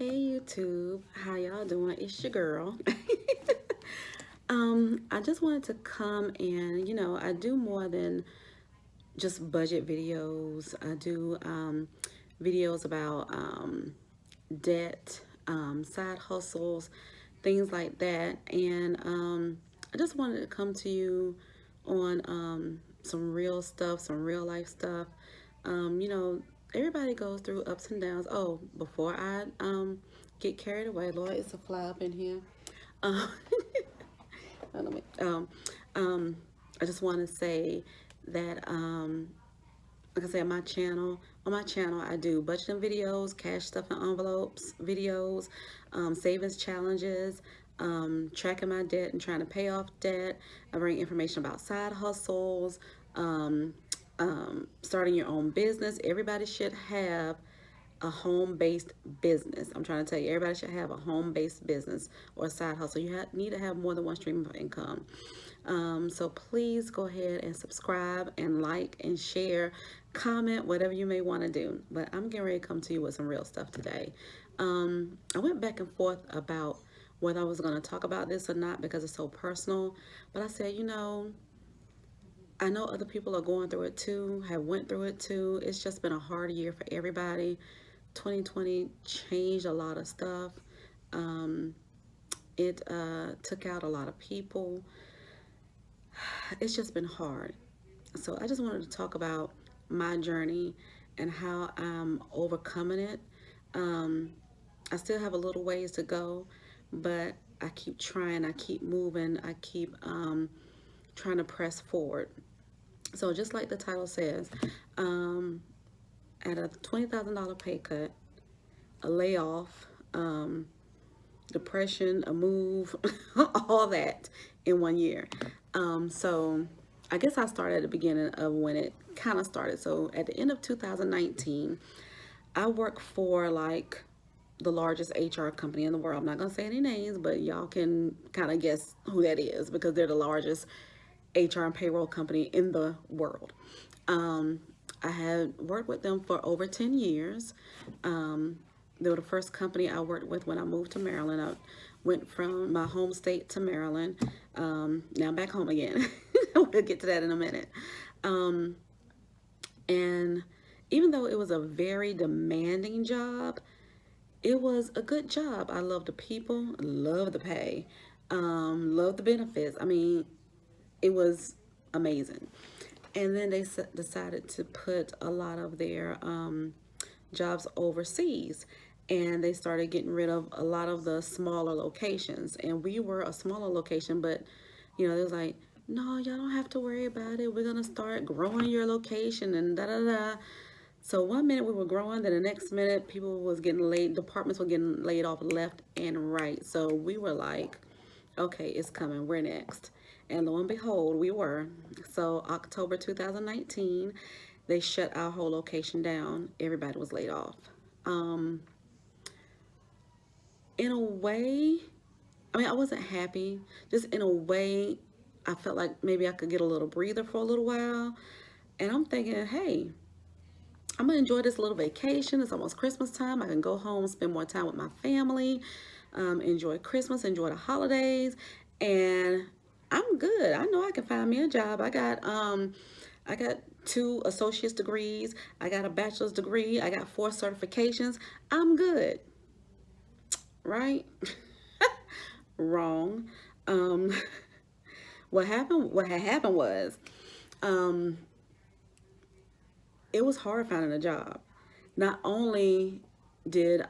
Hey YouTube, how y'all doing? It's your girl. I just wanted to come and, I do more than just budget videos. I do videos about debt, side hustles, things like that. And I just wanted to come to you on some real stuff, some real life stuff. You know, everybody goes through ups and downs. Oh, before I get carried away, Lord, it's a fly up in here. Um, let me- um, um, I just want to say that like I said, on my channel, I do budgeting videos, cash stuff in envelopes videos, savings challenges, tracking my debt and trying to pay off debt. I bring information about side hustles, um, starting your own business. Everybody should have a home-based business. I'm trying to tell you, everybody should have a home-based business or a side hustle. You need to have more than one stream of income. So please go ahead and subscribe and like and share, comment, whatever you may want to do. But I'm getting ready to come to you with some real stuff today. I went back and forth about whether I was going to talk about this or not because it's so personal. But I said, I know other people are going through it too, have went through it too. It's just been a hard year for everybody. 2020 changed a lot of stuff. Um, it took out a lot of people. It's just been hard. So I just wanted to talk about my journey and how I'm overcoming it. Um, I still have a little ways to go, but I keep trying, I keep moving, I keep trying to press forward. So just like the title says, um, at a $20,000 pay cut, a layoff, depression, a move, all that in 1 year. So I guess I started at the beginning of when it kind of started. So at the end of 2019, I worked for like the largest HR company in the world. I'm not going to say any names, but y'all can kind of guess who that is because they're the largest HR and payroll company in the world. Um, I had worked with them for over 10 years. They were the first company I worked with when I moved to Maryland. I went from my home state to Maryland. Now I'm back home again. We'll get to that in a minute. Um, and even though it was a very demanding job, it was a good job. I love the people, love the pay, love the benefits. I mean, it was amazing. And then they decided to put a lot of their jobs overseas. And they started getting rid of a lot of the smaller locations. And we were a smaller location, but, they was like, no, y'all don't have to worry about it. We're going to start growing your location and da-da-da. So 1 minute we were growing, then the next minute people was getting laid, departments were getting laid off left and right. So we were like, okay, it's coming, we're next. And lo and behold, we were. So October 2019, they shut our whole location down. Everybody was laid off. Um, in a way, I mean, I wasn't happy. Just in a way, I felt like maybe I could get a little breather for a little while. And I'm thinking, hey, I'm gonna enjoy this little vacation. It's almost Christmas time. I can go home, spend more time with my family, enjoy Christmas, enjoy the holidays, and I'm good. I know I can find me a job. I got 2 associate's degrees. I got a bachelor's degree. I got 4 certifications. I'm good, right? Wrong. Um, what happened? What had happened was, um, it was hard finding a job. Not only did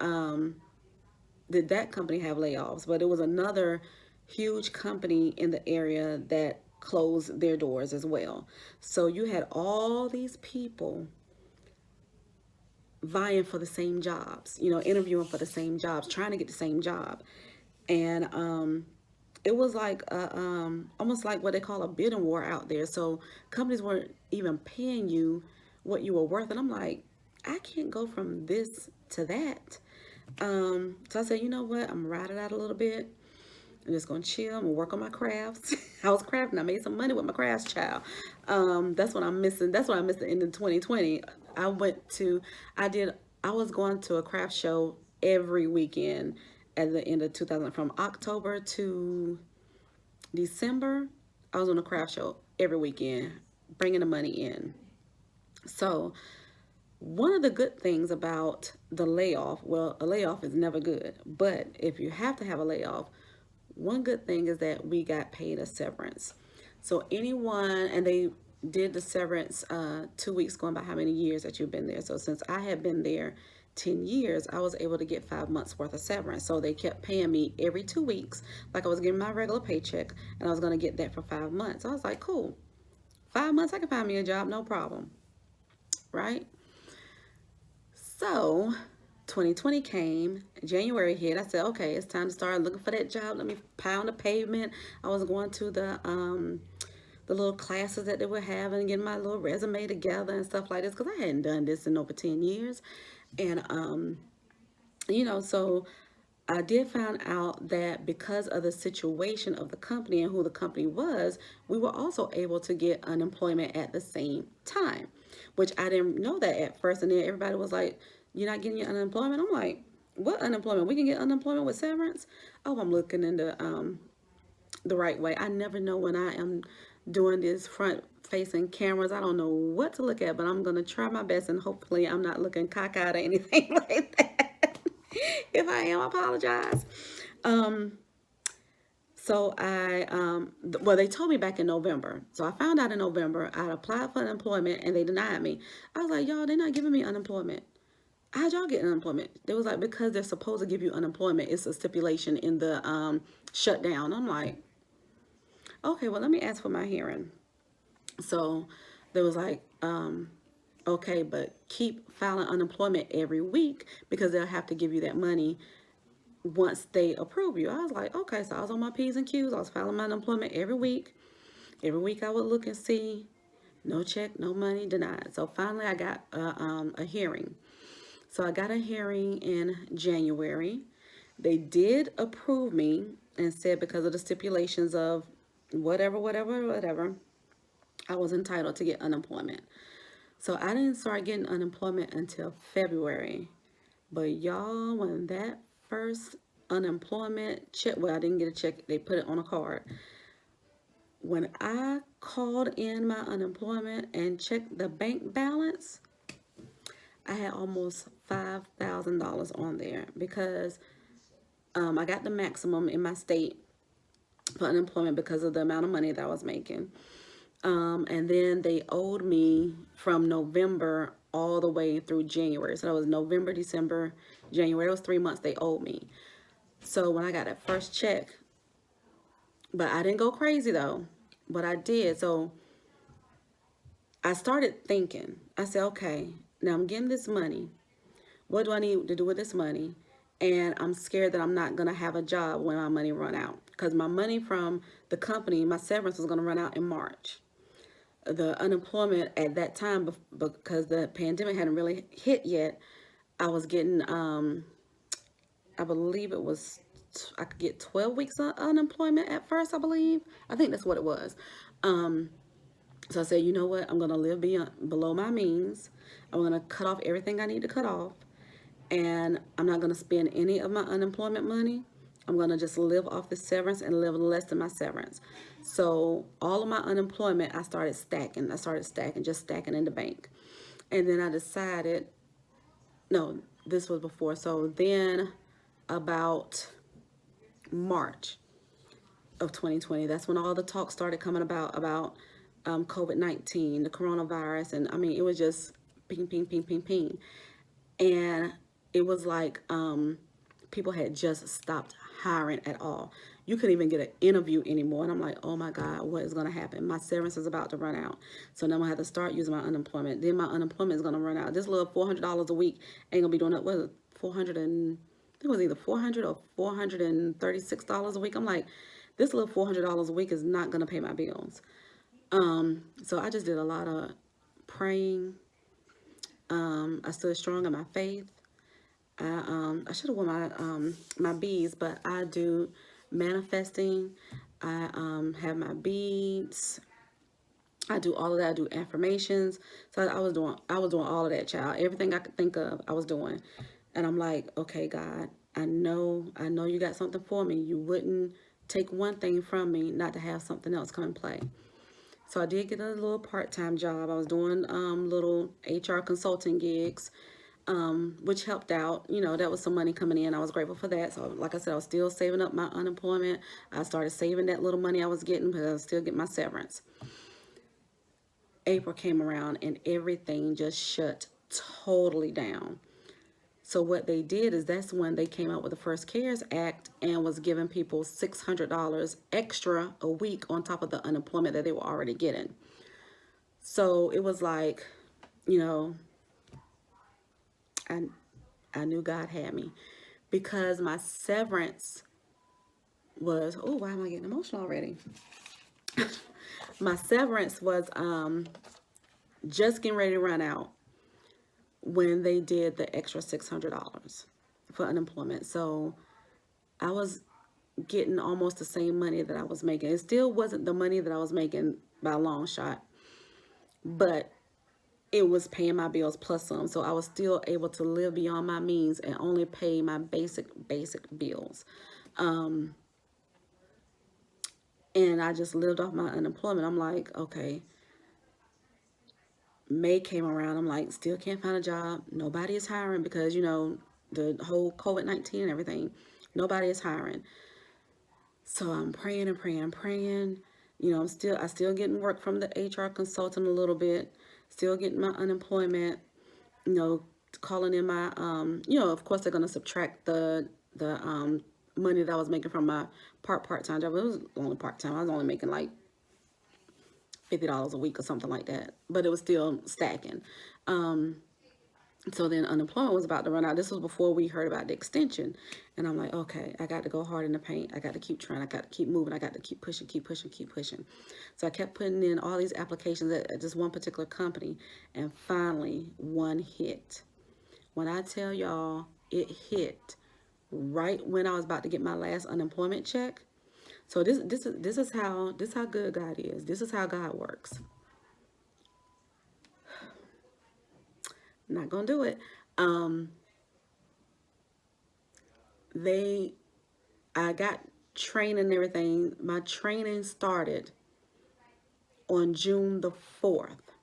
did that company have layoffs, but it was another huge company in the area that closed their doors as well. So you had all these people vying for the same jobs, interviewing for the same jobs, trying to get the same job. And it was like almost like what they call a bidding war out there. So companies weren't even paying you what you were worth. And I'm like, I can't go from this to that. So I said, you know what? I'm riding out a little bit. I'm just gonna chill. I'm gonna work on my crafts. I was crafting. I made some money with my crafts, child. That's what I'm missing. That's what I missed in 2020. I went to. I did. I was going to a craft show every weekend at the end of 2000. From October to December, I was on a craft show every weekend, bringing the money in. So one of the good things about the layoff, well, a layoff is never good, but if you have to have a layoff, one good thing is that we got paid a severance. So anyone, and they did the severance 2 weeks going by how many years that you've been there. So since I had been there 10 years, I was able to get 5 months worth of severance. So they kept paying me every 2 weeks, like I was getting my regular paycheck, and I was going to get that for 5 months. I was like, cool, 5 months, I can find me a job, no problem, right? So 2020 came, January hit. I said, okay, it's time to start looking for that job. Let me pound the pavement. I was going to the little classes that they were having, getting my little resume together and stuff like this, because I hadn't done this in over 10 years. And so I did find out that because of the situation of the company and who the company was, we were also able to get unemployment at the same time, which I didn't know that at first. And then everybody was like, you're not getting your unemployment? I'm like, what unemployment? We can get unemployment with severance? Oh, I'm looking into the right way. I never know when I am doing this front facing cameras. I don't know what to look at, but I'm going to try my best, and hopefully I'm not looking cockeyed or anything like that. If I am, I apologize. So well, they told me back in November. So I found out in November. I applied for unemployment and they denied me. I was like, y'all, they're not giving me unemployment. How'd y'all get unemployment? They was like, because they're supposed to give you unemployment. It's a stipulation in the shutdown. I'm like, okay, well, let me ask for my hearing. So they was like, okay, but keep filing unemployment every week because they'll have to give you that money once they approve you. I was like, okay, so I was on my P's and Q's. I was filing my unemployment every week. Every week I would look and see, no check, no money, denied. So finally I got a hearing. So I got a hearing in January. They did approve me and said because of the stipulations of whatever, I was entitled to get unemployment. So I didn't start getting unemployment until February. But y'all, when that first unemployment check, well, I didn't get a check, they put it on a card. When I called in my unemployment and checked the bank balance, I had almost $5,000 on there because I got the maximum in my state for unemployment because of the amount of money that I was making. And then they owed me from November all the way through January. So that was November, December, January. It was 3 months they owed me. So when I got that first check, but I didn't go crazy though, but I did. So I started thinking, I said, okay, now I'm getting this money. What do I need to do with this money? And I'm scared that I'm not going to have a job when my money run out. Because my money from the company, my severance was going to run out in March. The unemployment at that time, because the pandemic hadn't really hit yet, I was getting, I believe it was, I could get 12 weeks of unemployment at first, I believe. I think that's what it was. So I said, you know what? I'm going to live below my means. I'm going to cut off everything I need to cut off. And I'm not going to spend any of my unemployment money. I'm going to just live off the severance and live less than my severance. So all of my unemployment, I started stacking, just stacking in the bank. And then I decided, no, this was before. So then about March of 2020, that's when all the talk started coming about COVID-19, the coronavirus. And I mean, it was just ping, ping, ping, ping, ping. And it was like people had just stopped hiring at all. You couldn't even get an interview anymore. And I'm like, oh my God, what is going to happen? My severance is about to run out. So now I'm going to have to start using my unemployment. Then my unemployment is going to run out. This little $400 a week ain't going to be doing it. What is it? 400 and, I think it was either 400 or $436 a week. I'm like, this little $400 a week is not going to pay my bills. So I just did a lot of praying. I stood strong in my faith. I should have worn my beads, but I do manifesting. I have my beads. I do all of that. I do affirmations. So I was doing all of that, child. Everything I could think of, I was doing. And I'm like, okay, God, I know you got something for me. You wouldn't take one thing from me not to have something else come and play. So I did get a little part-time job. I was doing little HR consulting gigs, which helped out. You know, that was some money coming in. I was grateful for that. So like I said, I was still saving up my unemployment. I started saving that little money I was getting because I was still getting my severance. April came around and everything just shut totally down. So what they did is that's when they came out with the First CARES Act and was giving people $600 extra a week on top of the unemployment that they were already getting. So it was like, you know, I I knew God had me because my severance was, oh, why am I getting emotional already? My severance was just getting ready to run out when they did the extra $600 for unemployment. So I was getting almost the same money that I was making. It still wasn't the money that I was making by a long shot, but it was paying my bills plus some. So I was still able to live beyond my means and only pay my basic bills. And I just lived off my unemployment. I'm like, okay. May came around. I'm like, still can't find a job. Nobody is hiring because, the whole COVID-19 and everything. Nobody is hiring. So I'm praying and praying and praying. I still getting work from the HR consultant a little bit, still getting my unemployment, you know, calling in my, of course they're going to subtract the money that I was making from my part-time job. It was only part-time. I was only making like $50 a week or something like that, but it was still stacking. So then unemployment was about to run out. This was before we heard about the extension. And I'm like, okay, I got to go hard in the paint. I got to keep trying. I got to keep moving. I got to keep pushing, keep pushing, keep pushing. So I kept putting in all these applications at just one particular company. And finally, one hit. When I tell y'all, it hit right when I was about to get my last unemployment check. So this is how good God is. This is how God works. Not gonna do it. Um, they I got training and everything. My training started on June the 4th.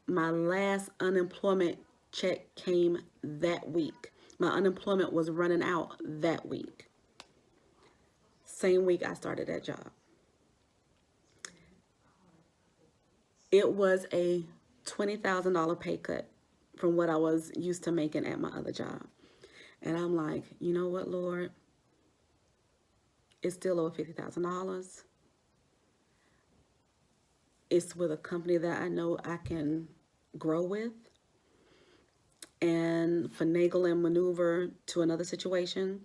My last unemployment check came that week. My unemployment was running out that week. Same week I started that job. It was a $20,000 pay cut from what I was used to making at my other job. And I'm like, you know what, Lord? It's still over $50,000. It's with a company that I know I can grow with and finagle and maneuver to another situation.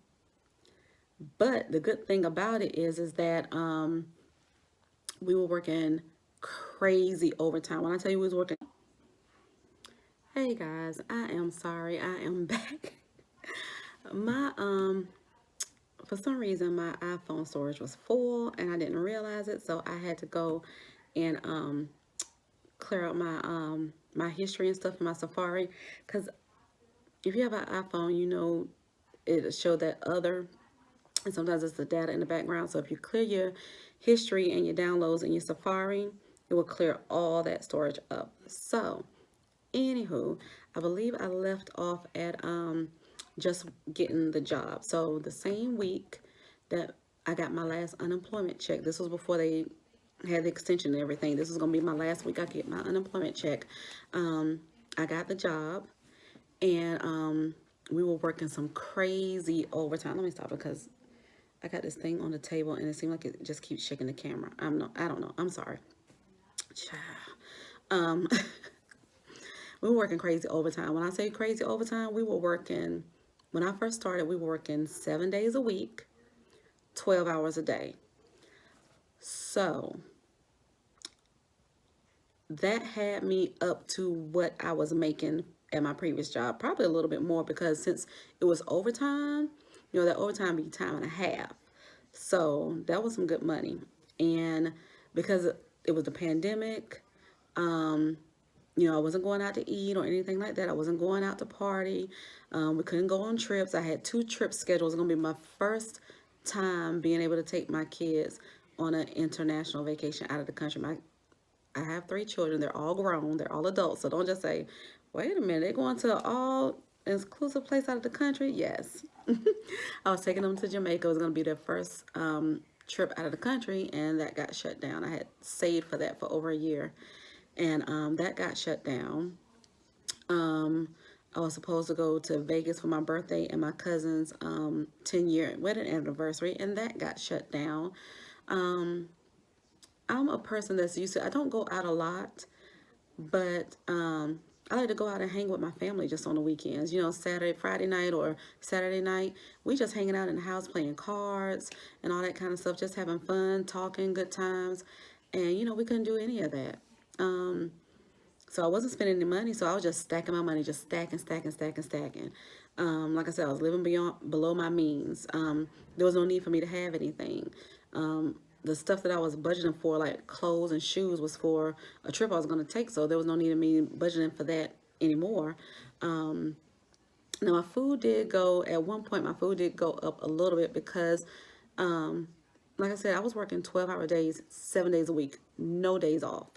But the good thing about it is that we were working crazy overtime. When I tell you we was working, hey guys, I am sorry, I am back. My for some reason my iPhone storage was full and I didn't realize it, so I had to go and clear out my history and stuff in my Safari, because if you have an iPhone, it'll show that other, and sometimes it's the data in the background. So if you clear your history and your downloads in your Safari, it will clear all that storage up. So anywho, I believe I left off at just getting the job. So the same week that I got my last unemployment check, this was before they had the extension and everything. This was gonna be my last week I get my unemployment check. I got the job, and we were working some crazy overtime. Let me stop because I got this thing on the table and it seemed like it just keeps shaking the camera. I don't know. I'm sorry. Um, we were working crazy overtime. When I say crazy overtime, we were working, when I first started, we were working 7 days a week, 12 hours a day. So that had me up to what I was making at my previous job, probably a little bit more, because since it was overtime, that overtime be time and a half. So that was some good money. And because it was the pandemic, You know, I wasn't going out to eat or anything like that. I wasn't going out to party. We couldn't go on trips. I had 2 trips scheduled. It was going to be my first time being able to take my kids on an international vacation out of the country. I have 3 children. They're all grown. They're all adults. So don't just say, wait a minute, they're going to an all exclusive place out of the country? Yes. I was taking them to Jamaica. It was going to be their first trip out of the country, and that got shut down. I had saved for that for over a year, and that got shut down. Um, I was supposed to go to Vegas for my birthday and my cousin's 10-year wedding anniversary, and that got shut down. Um, I'm a person that's used to, I don't go out a lot, but I like to go out and hang with my family just on the weekends. You know, Saturday, Friday night, or Saturday night, we just hanging out in the house playing cards and all that kind of stuff, just having fun, talking, good times. And, you know, we couldn't do any of that. Um, so I wasn't spending any money, so I was just stacking my money, just stacking, stacking, stacking, stacking. Like I said, I was living below my means. There was no need for me to have anything. The stuff that I was budgeting for, like clothes and shoes, was for a trip I was going to take, so there was no need of me budgeting for that anymore. Um, Now, my food did go, at one point, my food did go up a little bit because, um, like I said, I was working 12-hour days, 7 days a week, no days off.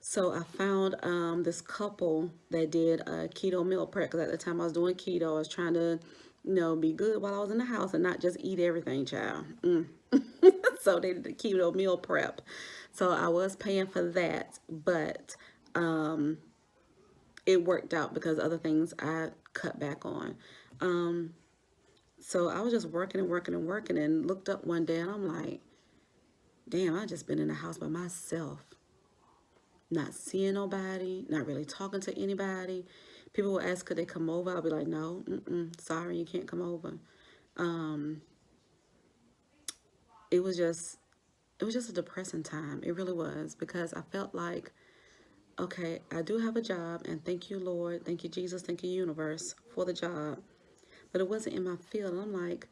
So I found this couple that did a keto meal prep, because at the time I was doing keto. I was trying to, you know, be good while I was in the house and not just eat everything, child. So they did the keto meal prep. So I was paying for that, but um, it worked out because other things I cut back on. Um, so I was just working and working and working, and looked up one day and I'm like, damn, I just been in the house by myself, not seeing nobody, not really talking to anybody. People will ask, could they come over? I'll be like, no, sorry, you can't come over. Um, it was just, it was just a depressing time. It really was, because I felt like, okay, I do have a job, and thank you, Lord, thank you, Jesus, thank you, universe, for the job, but it wasn't in my field. And I'm like,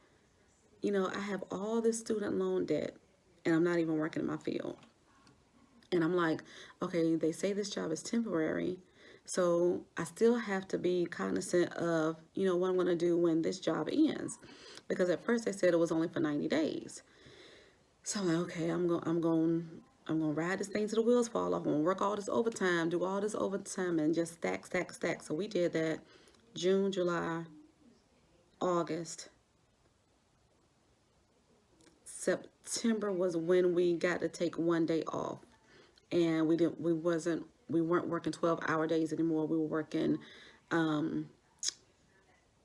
you know, I have all this student loan debt, and I'm not even working in my field. And I'm like, okay, they say this job is temporary, so I still have to be cognizant of, you know, what I'm going to do when this job ends. Because at first they said it was only for 90 days. So I'm like, okay, I'm going to ride this thing till the wheels fall off. I'm going to work all this overtime, do all this overtime, and just stack, stack, stack. So we did that June, July, August. September was when we got to take one day off. And we weren't working 12-hour days anymore. Um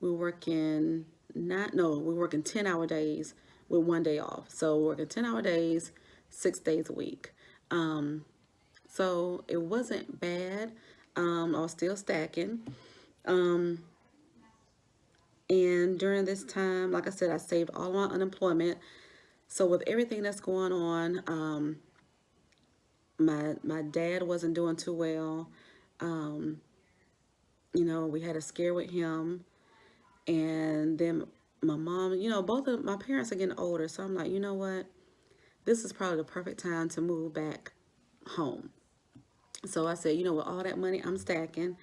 we were working not no we were working 10-hour days with one day off. So we're working 10-hour days, 6 days a week. So it wasn't bad. I was still stacking. um and during this time, like I said, I saved all my unemployment. So with everything that's going on, my dad wasn't doing too well. um you know, we had a scare with him. And then my mom, you know, both of my parents are getting older. So I'm like, you know what? This is probably the perfect time to move back home. So I said, you know, with all that money I'm stacking,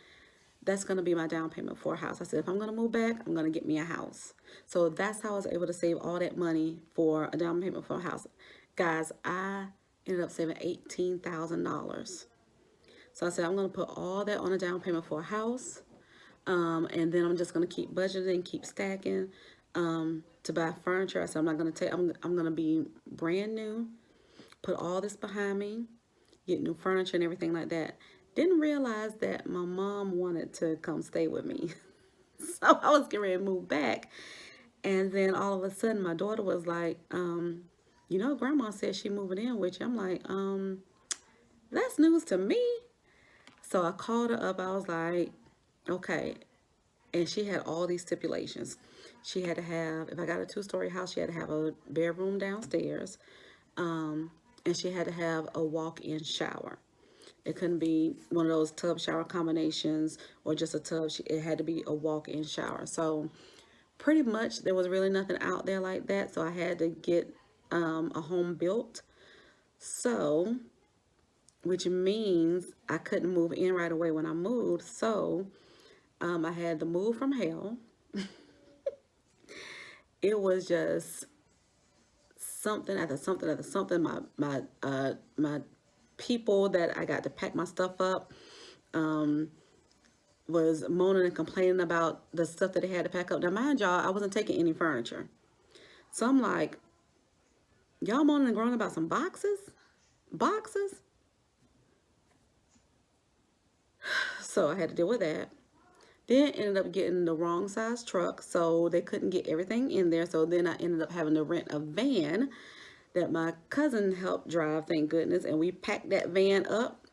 that's going to be my down payment for a house. I said, if I'm going to move back, I'm going to get me a house. So that's how I was able to save all that money for a down payment for a house. Guys, I ended up saving $18,000. So I said, I'm going to put all that on a down payment for a house. And then I'm just going to keep budgeting, keep stacking to buy furniture. I said, I'm not going to take, I'm going to be brand new, put all this behind me, get new furniture and everything like that. Didn't realize that my mom wanted to come stay with me. So I was getting ready to move back. And then all of a sudden, my daughter was like, you know, grandma said she moving in with you. I'm like, that's news to me. So I called her up. I was like, okay. And she had all these stipulations. She had to have, if I got a 2-story house, she had to have a bedroom downstairs. And she had to have a walk-in shower. It couldn't be one of those tub shower combinations or just a tub. It had to be a walk-in shower. So pretty much there was really nothing out there like that. So I had to get a home built. So which means I couldn't move in right away when I moved. So I had to move from hell. It was just something after something after something. My people that I got to pack my stuff up was moaning and complaining about the stuff that they had to pack up. Now, mind y'all, I wasn't taking any furniture. So I'm like, y'all moaning and groaning about some boxes? Boxes? So I had to deal with that. Then ended up getting the wrong size truck, so they couldn't get everything in there. So then I ended up having to rent a van that my cousin helped drive, thank goodness. And we packed that van up,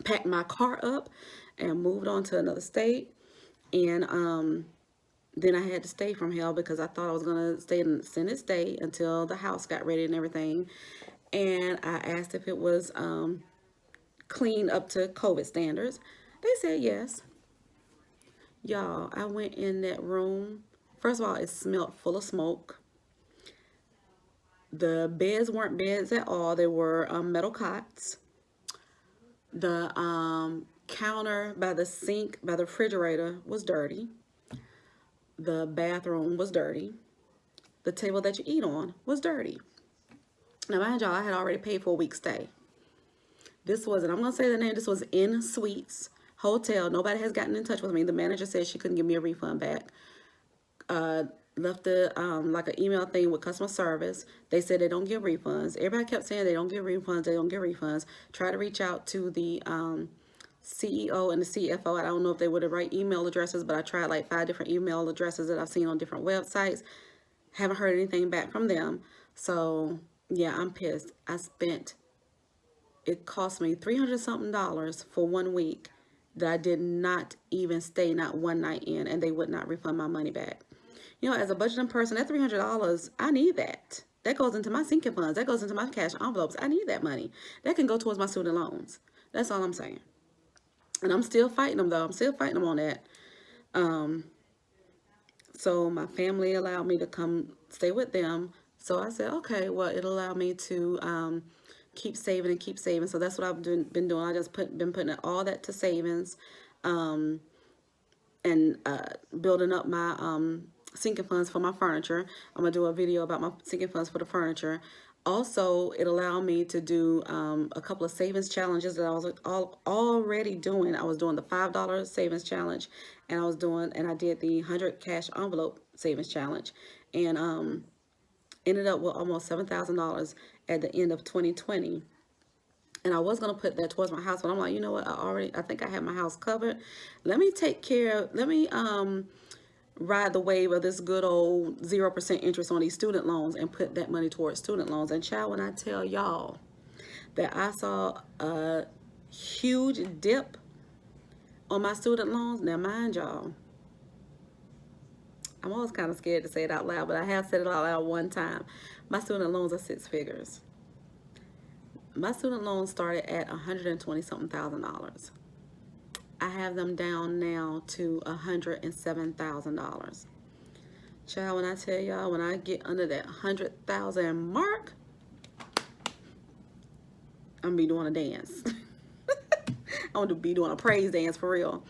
packed my car up, and moved on to another state. And then I had to stay from hell because I thought I was gonna stay in Senate stay until the house got ready and everything. And I asked if it was clean up to COVID standards. They said yes. Y'all, I went in that room. First of all, it smelled full of smoke. The beds weren't beds at all. They were metal cots. The counter by the sink, by the refrigerator was dirty. The bathroom was dirty. The table that you eat on was dirty. Now, mind y'all, I had already paid for a week's stay. This was, and I'm going to say the name, this was In Suites Hotel. Nobody has gotten in touch with me. The manager said she couldn't give me a refund back. Left like an email thing with customer service. They said they don't give refunds. Everybody kept saying they don't give refunds. They don't give refunds. Try to reach out to the CEO and the CFO. I don't know if they were the right email addresses, but I tried like 5 different email addresses that I've seen on different websites. Haven't heard anything back from them. So yeah, I'm pissed. It cost me $300 something for 1 week that I did not even stay not one night in, and they would not refund my money back. You know, as a budgeting person, that $300, I need that. That goes into my sinking funds. That goes into my cash envelopes. I need that money. That can go towards my student loans. That's all I'm saying. And I'm still fighting them, though. I'm still fighting them on that. So my family allowed me to come stay with them. So I said, okay, well, it'll allow me to keep saving and keep saving. So that's what I've been doing. I just been putting all that to savings and building up my sinking funds for my furniture. I'm going to do a video about my sinking funds for the furniture. Also, it allowed me to do a couple of savings challenges that I was already doing. I was doing the $5 savings challenge, and I did the 100 cash envelope savings challenge, and ended up with almost $7,000 at the end of 2020. And I was going to put that towards my house, but I'm like, you know what? I think I have my house covered. Let me ride the wave of this good old 0% interest on these student loans and put that money towards student loans. And child, when I tell y'all that I saw a huge dip on my student loans, now mind y'all, I'm always kind of scared to say it out loud, but I have said it out loud one time. My student loans are 6 figures. My student loans started at $120 something thousand. I have them down now to $107,000. Child, when I tell y'all, when I get under that 100,000 mark, I'm gonna be doing a dance. I'm gonna be doing a praise dance for real.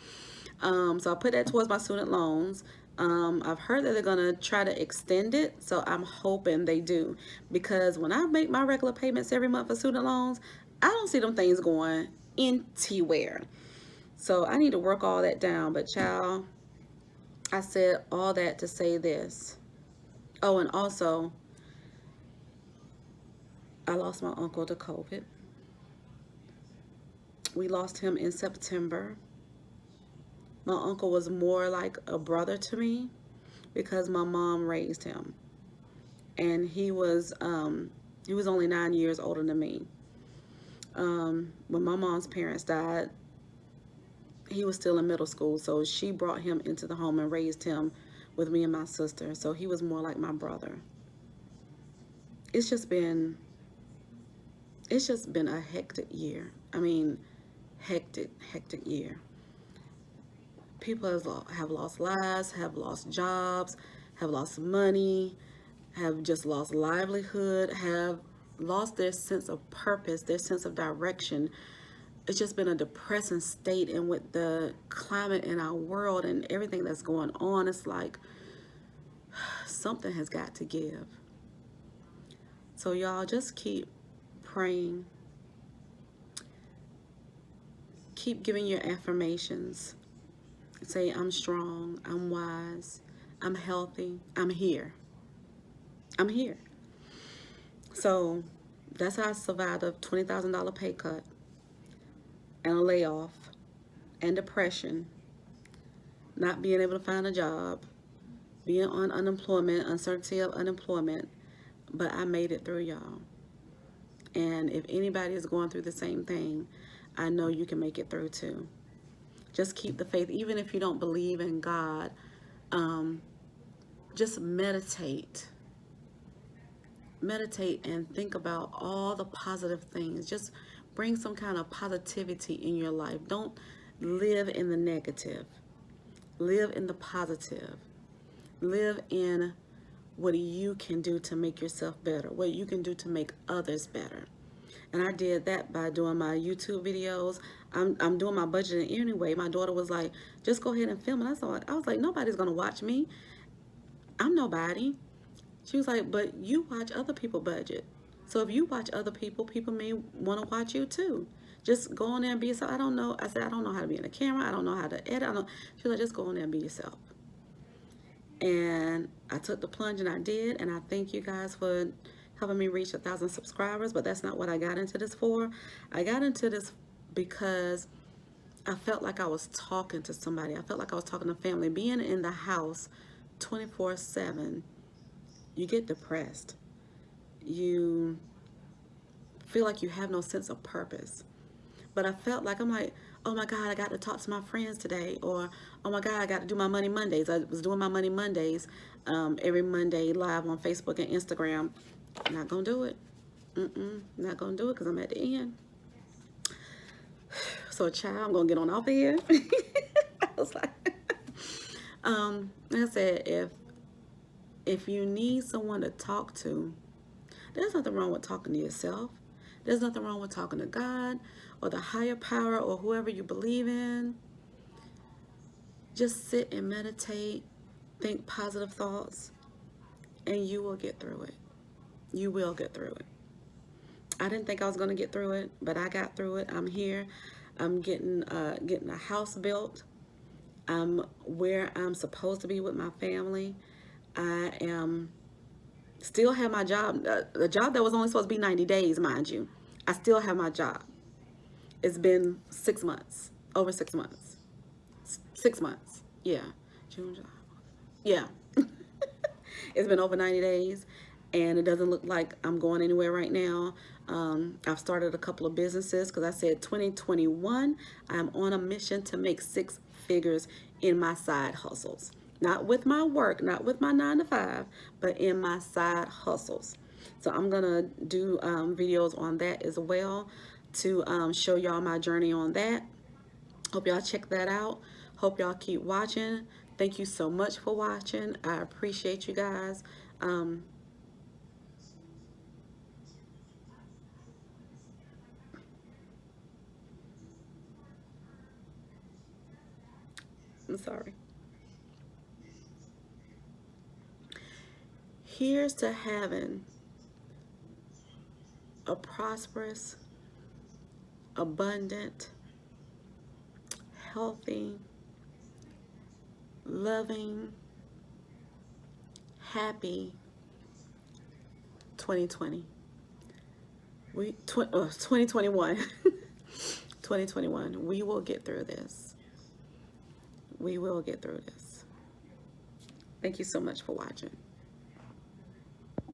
So I put that towards my student loans. I've heard that they're gonna try to extend it, so I'm hoping they do, because when I make my regular payments every month for student loans, I don't see them things going anywhere. So I need to work all that down. But child, I said all that to say this. Oh, and also, I lost my uncle to COVID. We lost him in September. My uncle was more like a brother to me because my mom raised him. And he was only 9 years older than me. When my mom's parents died, he was still in middle school, so she brought him into the home and raised him with me and my sister. So he was more like my brother. It's just been a hectic year. I mean, hectic year. People have lost lives, have lost jobs, have lost money, have just lost livelihood, have lost their sense of purpose, their sense of direction. it's just been a depressing state, and with the climate in our world and everything that's going on, it's like something has got to give. So y'all just keep praying. Keep giving your affirmations. Say, I'm strong, I'm wise, I'm healthy, I'm here. I'm here. So that's how I survived a $20,000 pay cut and a layoff and depression, not being able to find a job, being on unemployment, uncertainty of unemployment, but I made it through, y'all. And if anybody is going through the same thing, I know you can make it through too. Just keep the faith, even if you don't believe in God. Just meditate and think about all the positive things. Just bring some kind of positivity in your life. Don't live in the negative. Live in the positive. Live in what you can do to make yourself better, what you can do to make others better. And I did that by doing my YouTube videos. I'm doing my budgeting anyway. My daughter was like, just go ahead and film it. I was like, nobody's going to watch me. I'm nobody. She was like, but you watch other people budget. So if you watch other people, people may want to watch you too. Just go on there and be yourself. I don't know. I said, I don't know how to be in the camera. I don't know how to edit. She was like, just go on there and be yourself. And I took the plunge and I did. And I thank you guys for helping me reach 1,000 subscribers. But that's not what I got into this for. I got into this because I felt like I was talking to somebody. I felt like I was talking to family. Being in the house 24/7, you get depressed. You feel like you have no sense of purpose. But I felt like, I'm like, oh my God, I got to talk to my friends today. Or, oh my God, I got to do my Money Mondays. I was doing my Money Mondays every Monday live on Facebook and Instagram. I'm not going to do it. Not going to do it because I'm at the end. So, child, I'm going to get on off of here. I was like, like I said, if you need someone to talk to, there's nothing wrong with talking to yourself. There's nothing wrong with talking to God or the higher power or whoever you believe in. Just sit and meditate, think positive thoughts, and you will get through it. You will get through it. I didn't think I was going to get through it, but I got through it. I'm here. I'm getting a house built. I'm where I'm supposed to be with my family. I am still have my job, the job that was only supposed to be 90 days, mind you. I still have my job. It's been 6 months, over 6 months. 6 months, yeah. June, July, yeah. It's been over 90 days, and it doesn't look like I'm going anywhere right now. I've started a couple of businesses because I said 2021, I'm on a mission to make 6 figures in my side hustles. Not with my work, not with my 9 to 5, but in my side hustles. So I'm going to do videos on that as well to show y'all my journey on that. Hope y'all check that out. Hope y'all keep watching. Thank you so much for watching. I appreciate you guys. I'm sorry. Here's to having a prosperous, abundant, healthy, loving, happy 2020. 2021. 2021. We will get through this. We will get through this. Thank you so much for watching.